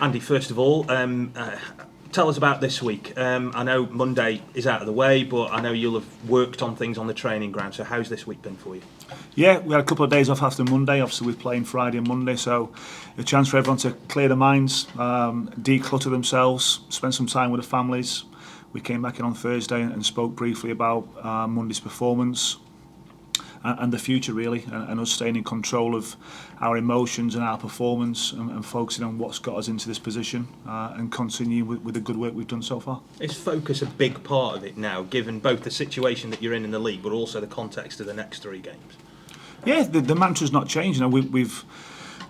Andy, first of all, tell us about this week. I know Monday is out of the way, but I know you'll have worked on things on the training ground. So how's this week been for you? Yeah, we had a couple of days off after Monday. Obviously, we're playing Friday and Monday, so a chance for everyone to clear their minds, declutter themselves, spend some time with the families. We came back in on Thursday and spoke briefly about Monday's performance and the future, really, and us staying in control of our emotions and our performance, and focusing on what's got us into this position, and continue with the good work we've done so far. Is focus a big part of it now, given both the situation that you're in the league, but also the context of the next 3 games? Yeah, the mantra's not changed.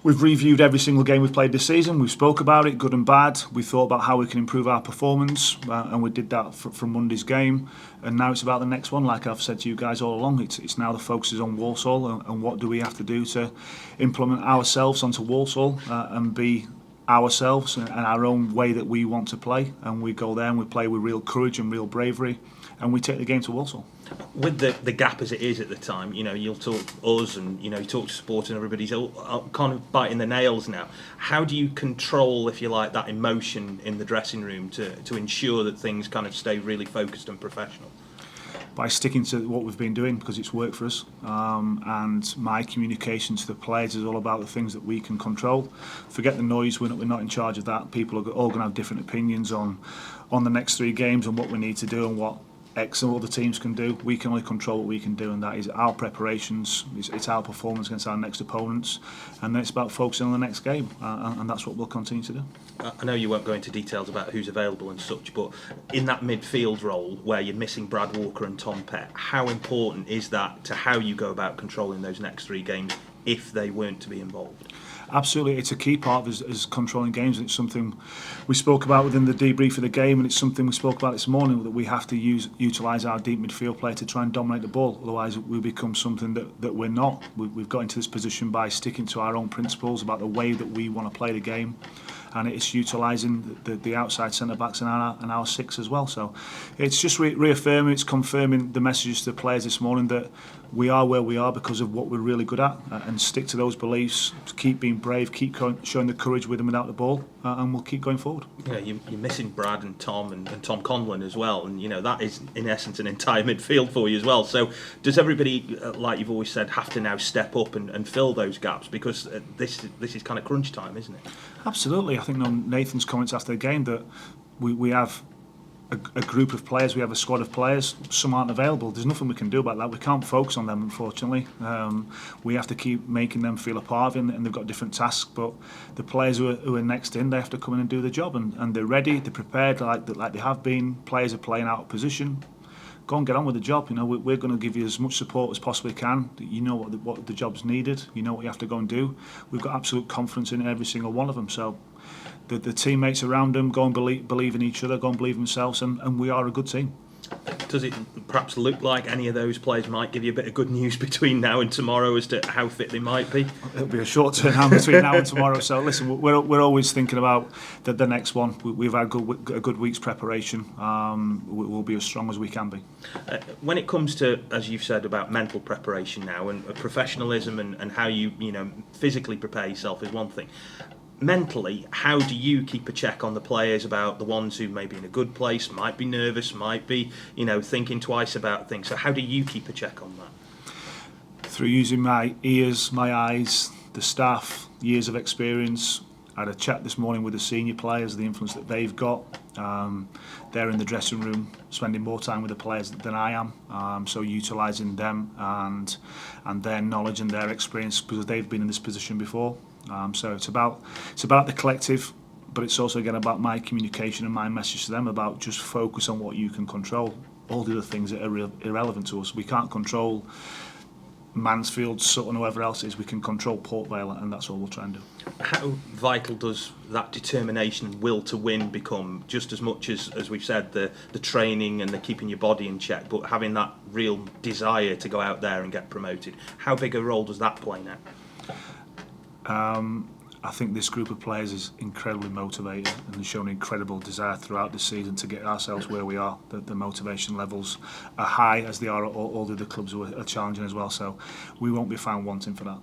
We've reviewed every single game we've played this season. We've spoke about it, good and bad. We thought about how we can improve our performance, and we did that from Monday's game. And now it's about the next one. Like I've said to you guys all along, it's now the focus is on Walsall, and what do we have to do to implement ourselves onto Walsall, and be ourselves and our own way that we want to play. And we go there and we play with real courage and real bravery, and we take the game to Walsall. With the gap as it is at the time, you'll talk us and you talk to support, and everybody's all kind of biting the nails now. How do you control, if you like, that emotion in the dressing room to ensure that things kind of stay really focused and professional? By sticking to what we've been doing, because it's worked for us, and my communication to the players is all about the things that we can control. Forget the noise, we're not in charge of that. People are all going to have different opinions on the next 3 games and what we need to do and what X and all the teams can do. We can only control what we can do, and that is our preparations, it's our performance against our next opponents, and then it's about focusing on the next game, and that's what we'll continue to do. I know you won't go into details about who's available and such, but in that midfield role where you're missing Brad Walker and Tom Pett, how important is that to how you go about controlling those next 3 games if they weren't to be involved? Absolutely, it's a key part of us controlling games, and it's something we spoke about within the debrief of the game, and it's something we spoke about this morning, that we have to utilise our deep midfield play to try and dominate the ball. Otherwise we become something that we're not. We've got into this position by sticking to our own principles about the way that we want to play the game, and it's utilising the outside centre backs and our 6 as well. So it's just reaffirming, it's confirming the messages to the players this morning that we are where we are because of what we're really good at, and stick to those beliefs, keep being brave, keep showing the courage with and without the ball, and we'll keep going forward. You're missing Brad and Tom and Tom Conlon as well, and that is in essence an entire midfield for you as well. So does everybody, like you've always said, have to now step up and fill those gaps, because this is kind of crunch time, isn't it? Absolutely. I think Nathan's comments after the game that we have a group of players, we have a squad of players, some aren't available. There's nothing we can do about that. We can't focus on them, unfortunately. We have to keep making them feel a part of it, and they've got different tasks, but the players who are next in, they have to come in and do the job, and they're ready, they're prepared like they have been. Players are playing out of position. Go and get on with the job. We're going to give you as much support as possibly can. You know what the job's needed. You know what you have to go and do. We've got absolute confidence in every single one of them. So the teammates around them go and believe in each other, go and believe in themselves, and we are a good team. Does it perhaps look like any of those players might give you a bit of good news between now and tomorrow as to how fit they might be? It'll be a short turnaround between now and tomorrow. So listen, we're always thinking about the next one. We've had a good week's preparation. We'll be as strong as we can be. When it comes to, as you've said, about mental preparation now and professionalism and how you physically prepare yourself is one thing. Mentally, how do you keep a check on the players, about the ones who may be in a good place, might be nervous, might be thinking twice about things? So how do you keep a check on that? Through using my ears, my eyes, the staff, years of experience. I had a chat this morning with the senior players, the influence that they've got. They're in the dressing room spending more time with the players than I am, so utilising them and their knowledge and their experience, because they've been in this position before. So it's about the collective, but it's also again about my communication and my message to them about just focus on what you can control. All the other things that are irrelevant to us. We can't control Mansfield, Sutton, whoever else it is. We can control Port Vale, and that's all we'll try and do. How vital does that determination and will to win become, just as much as we've said, the training and the keeping your body in check, but having that real desire to go out there and get promoted? How big a role does that play now? I think this group of players is incredibly motivated and has shown incredible desire throughout the season to get ourselves where we are. The motivation levels are high, as they are at all the other clubs who are challenging as well, so we won't be found wanting for that.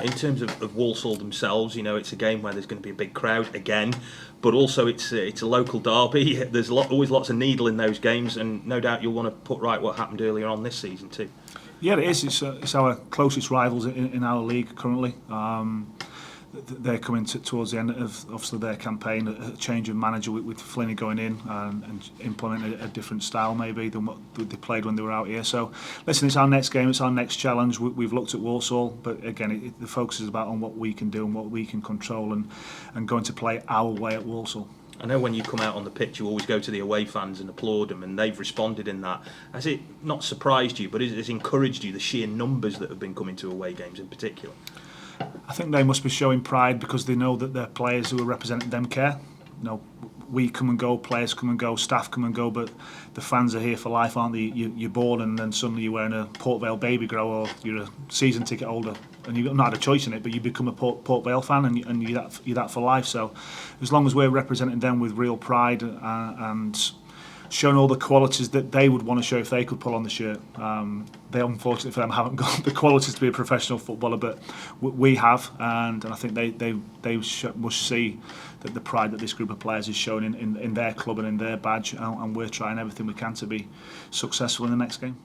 In terms of Walsall themselves, you know, it's a game where there's going to be a big crowd again, but also it's a local derby. There's always lots of needle in those games, and no doubt you'll want to put right what happened earlier on this season too. Yeah, it is. It's our closest rivals in our league currently. They're coming towards the end of obviously their campaign, a change of manager with Flinney going in and implementing a different style maybe than what they played when they were out here. So listen, it's our next game, it's our next challenge. We've looked at Walsall, but again the focus is about on what we can do and what we can control, and going to play our way at Walsall. I know when you come out on the pitch you always go to the away fans and applaud them, and they've responded in that. Has it not surprised you, but has it encouraged you, the sheer numbers that have been coming to away games in particular? I think they must be showing pride because they know that their players who are representing them care. You know, we come and go, players come and go, staff come and go, but the fans are here for life, aren't they? You're born and then suddenly you're wearing a Port Vale baby grow, or you're a season ticket holder, and you've not had a choice in it, but you become a Port Vale fan, and you're that for life. So as long as we're representing them with real pride and showing all the qualities that they would want to show if they could pull on the shirt. They unfortunately for them haven't got the qualities to be a professional footballer, but we have, and I think they must see that the pride that this group of players is showing in their club and in their badge, and we're trying everything we can to be successful in the next game.